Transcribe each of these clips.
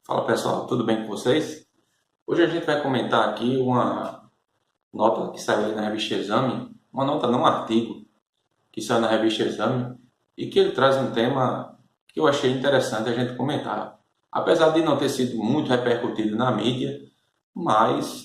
Fala pessoal, tudo bem com vocês? Hoje a gente vai comentar aqui uma nota que saiu aí na revista Exame, uma nota não um artigo, que saiu na revista Exame e que ele traz um tema que eu achei interessante a gente comentar. Apesar de não ter sido muito repercutido na mídia, mas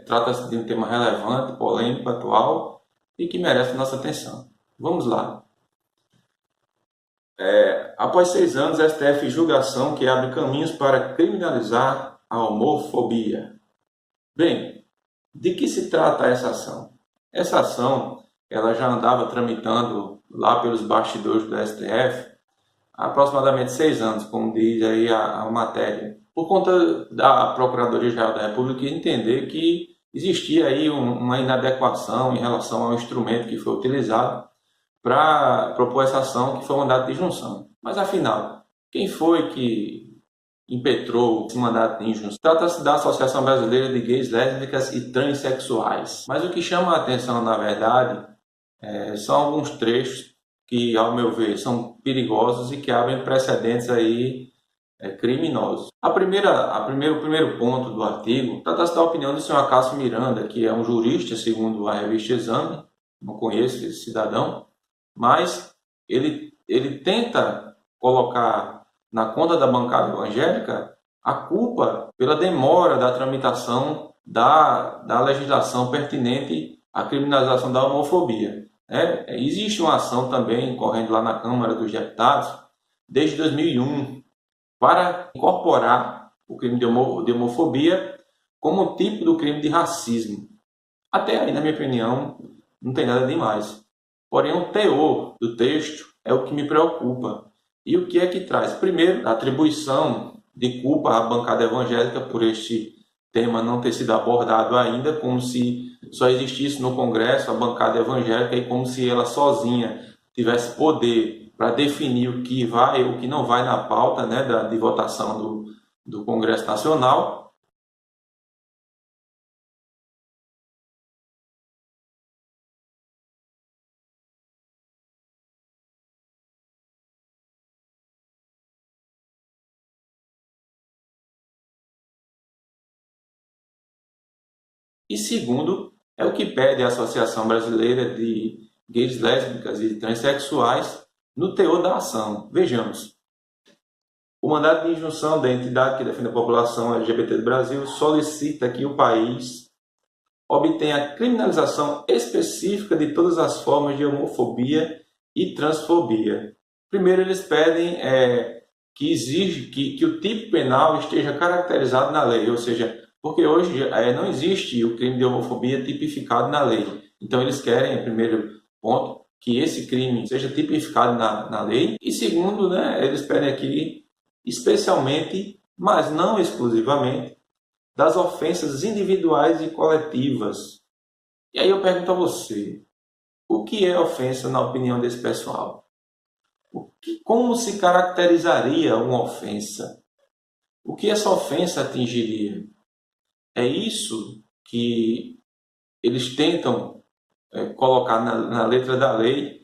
trata-se de um tema relevante, polêmico, atual e que merece nossa atenção. Vamos lá. Após 6 anos, STF julga ação que abre caminhos para criminalizar a homofobia. Bem, de que se trata essa ação? Essa ação, ela já andava tramitando lá pelos bastidores do STF há aproximadamente 6 anos, como diz aí a matéria, por conta da Procuradoria-Geral da República entender que existia aí uma inadequação em relação ao instrumento que foi utilizado para propor essa ação, que foi o mandato de injunção. Mas afinal, quem foi que impetrou esse mandato de injunção? Trata-se da Associação Brasileira de Gays, Lésbicas e Transsexuais. Mas o que chama a atenção, na verdade, são alguns trechos que, ao meu ver, são perigosos e que abrem precedentes aí criminosos. O primeiro ponto do artigo trata-se da opinião do senhor Acácio Miranda, que é um jurista, segundo a revista Exame, não conheço esse cidadão, mas ele tenta colocar na conta da bancada evangélica a culpa pela demora da tramitação da legislação pertinente à criminalização da homofobia. Existe uma ação também correndo lá na Câmara dos Deputados desde 2001 para incorporar o crime de homofobia como um tipo do crime de racismo. Até aí, na minha opinião, não tem nada demais. Porém, o teor do texto é o que me preocupa. E o que é que traz? Primeiro, a atribuição de culpa à bancada evangélica por este tema não ter sido abordado ainda, como se só existisse no Congresso a bancada evangélica e como se ela sozinha tivesse poder para definir o que vai e o que não vai na pauta, né, de votação do Congresso Nacional. E segundo, é o que pede a Associação Brasileira de Gays, Lésbicas e Transsexuais no teor da ação. Vejamos. O mandato de injunção da entidade que defende a população LGBT do Brasil solicita que o país obtenha a criminalização específica de todas as formas de homofobia e transfobia. Primeiro, eles pedem que exige que o tipo penal esteja caracterizado na lei, ou seja, porque hoje não existe o crime de homofobia tipificado na lei. Então, eles querem, primeiro ponto, que esse crime seja tipificado na lei. E segundo, né, eles pedem aqui, especialmente, mas não exclusivamente, das ofensas individuais e coletivas. E aí eu pergunto a você, o que é ofensa na opinião desse pessoal? Como se caracterizaria uma ofensa? O que essa ofensa atingiria? É isso que eles tentam colocar na letra da lei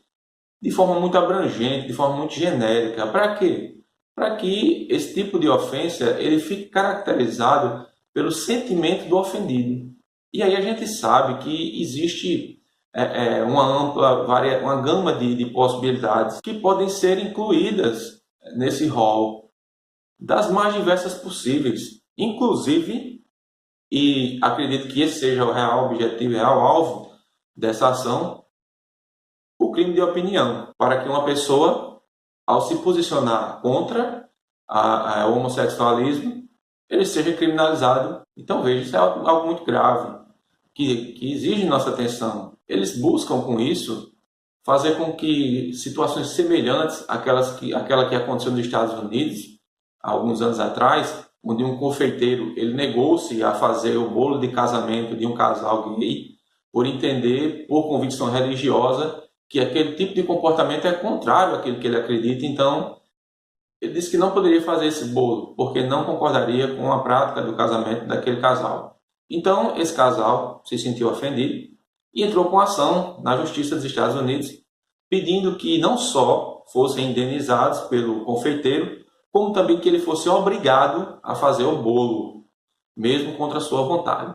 de forma muito abrangente, de forma muito genérica. Para quê? Para que esse tipo de ofensa ele fique caracterizado pelo sentimento do ofendido. E aí a gente sabe que existe uma gama de possibilidades que podem ser incluídas nesse rol das mais diversas possíveis. Inclusive, e acredito que esse seja o real objetivo, o real alvo dessa ação, o crime de opinião, para que uma pessoa, ao se posicionar contra o homossexualismo, ele seja criminalizado. Então veja, isso é algo muito grave, que exige nossa atenção. Eles buscam com isso fazer com que situações semelhantes àquela que aconteceu nos Estados Unidos, há alguns anos atrás, onde um confeiteiro ele negou-se a fazer o bolo de casamento de um casal gay, por entender, por convicção religiosa, que aquele tipo de comportamento é contrário àquilo que ele acredita. Então, ele disse que não poderia fazer esse bolo, porque não concordaria com a prática do casamento daquele casal. Então, esse casal se sentiu ofendido e entrou com ação na Justiça dos Estados Unidos, pedindo que não só fossem indenizados pelo confeiteiro, como também que ele fosse obrigado a fazer o bolo, mesmo contra a sua vontade.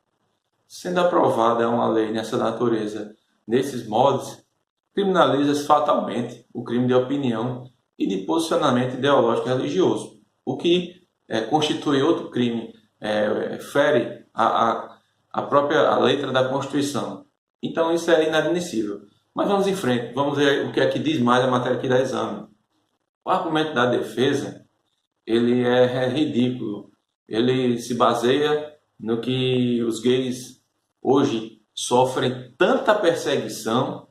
Sendo aprovada uma lei nessa natureza, nesses moldes, criminaliza-se fatalmente o crime de opinião e de posicionamento ideológico e religioso, o que constitui outro crime, fere a própria letra da Constituição. Então isso é inadmissível. Mas vamos em frente, vamos ver o que é que diz mais a matéria que dá exame. O argumento da defesa, ele é ridículo. Ele se baseia no que os gays hoje sofrem tanta perseguição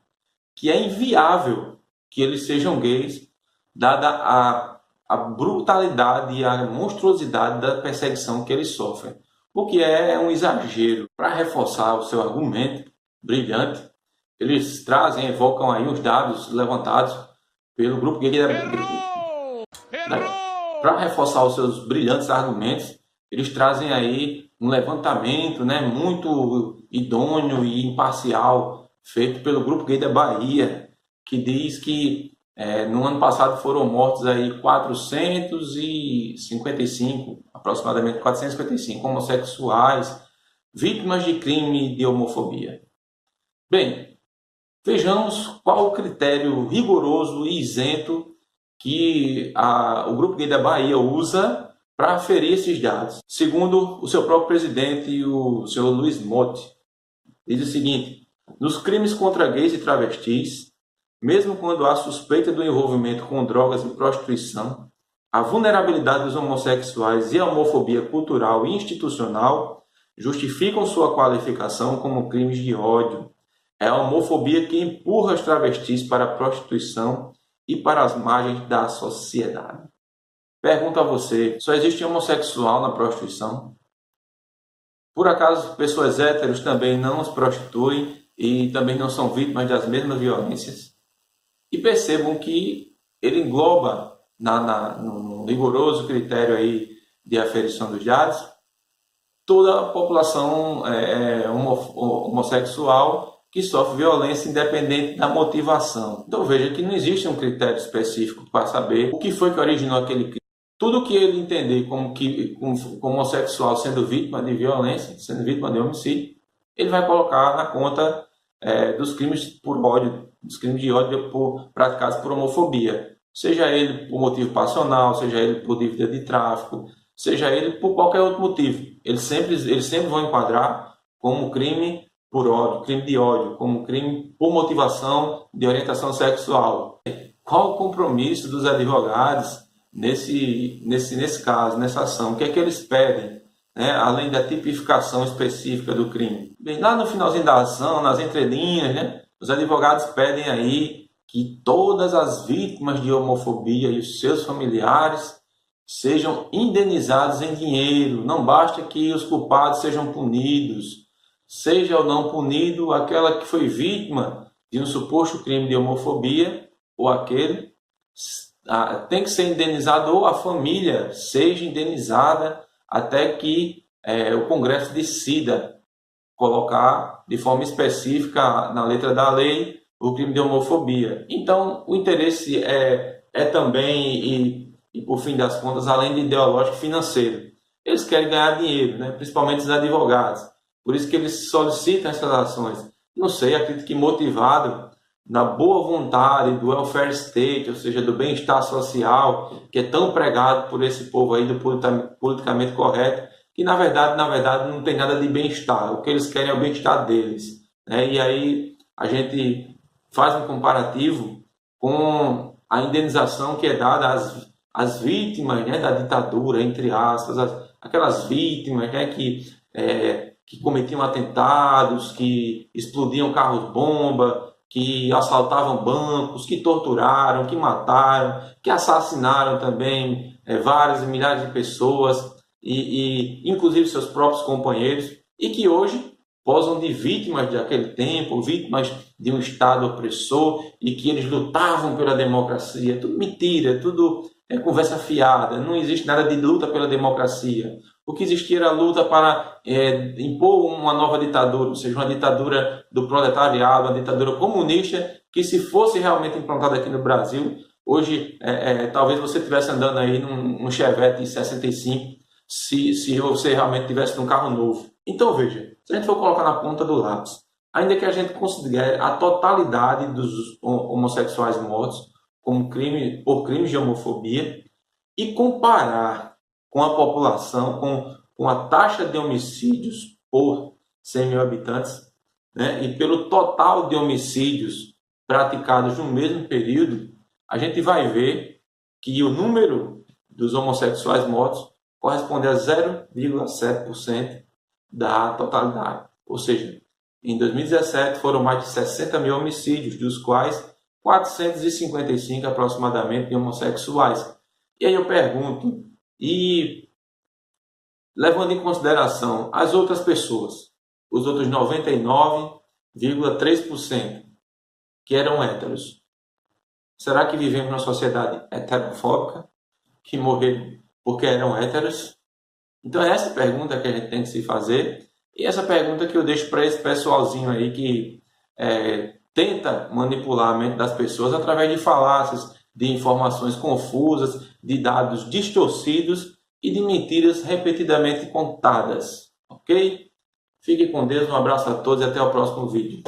que é inviável que eles sejam gays, dada a brutalidade e a monstruosidade da perseguição que eles sofrem. O que é um exagero. Para reforçar o seu argumento brilhante, eles evocam aí os dados levantados pelo grupo gay Para reforçar os seus brilhantes argumentos, eles trazem aí um levantamento, muito idôneo e imparcial, feito pelo Grupo Gay da Bahia, que diz que no ano passado foram mortos aí 455, aproximadamente 455 homossexuais, vítimas de crime de homofobia. Bem, vejamos qual o critério rigoroso e isento que o Grupo Gay da Bahia usa para aferir esses dados. Segundo o seu próprio presidente, o senhor Luiz Motti, diz o seguinte: nos crimes contra gays e travestis, mesmo quando há suspeita do envolvimento com drogas e prostituição, a vulnerabilidade dos homossexuais e a homofobia cultural e institucional justificam sua qualificação como crimes de ódio. É a homofobia que empurra os travestis para a prostituição e para as margens da sociedade. Pergunto a você, só existe homossexual na prostituição? Por acaso pessoas héteros também não se prostituem e também não são vítimas das mesmas violências? E percebam que ele engloba no rigoroso critério aí de aferição dos dados toda a população homossexual que sofre violência independente da motivação. Então veja que não existe um critério específico para saber o que foi que originou aquele crime. Tudo que ele entender como homossexual sendo vítima de violência, sendo vítima de homicídio, ele vai colocar na conta dos crimes por ódio, dos crimes de ódio praticados por homofobia. Seja ele por motivo passional, seja ele por dívida de tráfico, seja ele por qualquer outro motivo. Eles sempre vão enquadrar como crime por ódio, crime de ódio, como crime por motivação de orientação sexual. Qual o compromisso dos advogados nesse caso, nessa ação? O que é que eles pedem, além da tipificação específica do crime? Bem, lá no finalzinho da ação, nas entrelinhas, os advogados pedem aí que todas as vítimas de homofobia e os seus familiares sejam indenizados em dinheiro. Não basta que os culpados sejam punidos. Seja ou não punido aquela que foi vítima de um suposto crime de homofobia, ou aquele, tem que ser indenizado, ou a família seja indenizada, até que o Congresso decida colocar de forma específica na letra da lei o crime de homofobia. Então, o interesse é também, e por fim das contas, além de ideológico, financeiro. Eles querem ganhar dinheiro, principalmente os advogados. Por isso que eles solicitam essas ações. Não sei, acredito que motivado na boa vontade do welfare state, ou seja, do bem-estar social, que é tão pregado por esse povo aí do politicamente correto, que na verdade não tem nada de bem-estar. O que eles querem é o bem-estar deles. E aí a gente faz um comparativo com a indenização que é dada às vítimas da ditadura, entre aspas, aquelas vítimas que cometiam atentados, que explodiam carros-bomba, que assaltavam bancos, que torturaram, que mataram, que assassinaram também várias e milhares de pessoas, e inclusive seus próprios companheiros, e que hoje posam de vítimas daquele tempo, vítimas de um Estado opressor, e que eles lutavam pela democracia. Tudo mentira, tudo conversa fiada, não existe nada de luta pela democracia. O que existia era a luta para impor uma nova ditadura, ou seja, uma ditadura do proletariado, uma ditadura comunista, que se fosse realmente implantada aqui no Brasil, Hoje, talvez você estivesse andando aí num Chevette 65, se você realmente estivesse num carro novo. Então veja, se a gente for colocar na ponta do lápis, ainda que a gente considere a totalidade dos homossexuais mortos como crime, por crimes de homofobia, e comparar com a população, com a taxa de homicídios por 100 mil habitantes, né, e pelo total de homicídios praticados no mesmo período, a gente vai ver que o número dos homossexuais mortos corresponde a 0,7% da totalidade. Ou seja, em 2017 foram mais de 60 mil homicídios, dos quais 455 aproximadamente de homossexuais. E aí eu pergunto, e levando em consideração as outras pessoas, os outros 99,3% que eram héteros, será que vivemos numa sociedade heterofóbica, que morreram porque eram héteros? Então é essa pergunta que a gente tem que se fazer, e essa pergunta que eu deixo para esse pessoalzinho aí que tenta manipular a mente das pessoas através de falácias, de informações confusas, de dados distorcidos e de mentiras repetidamente contadas. Ok? Fique com Deus, um abraço a todos e até o próximo vídeo.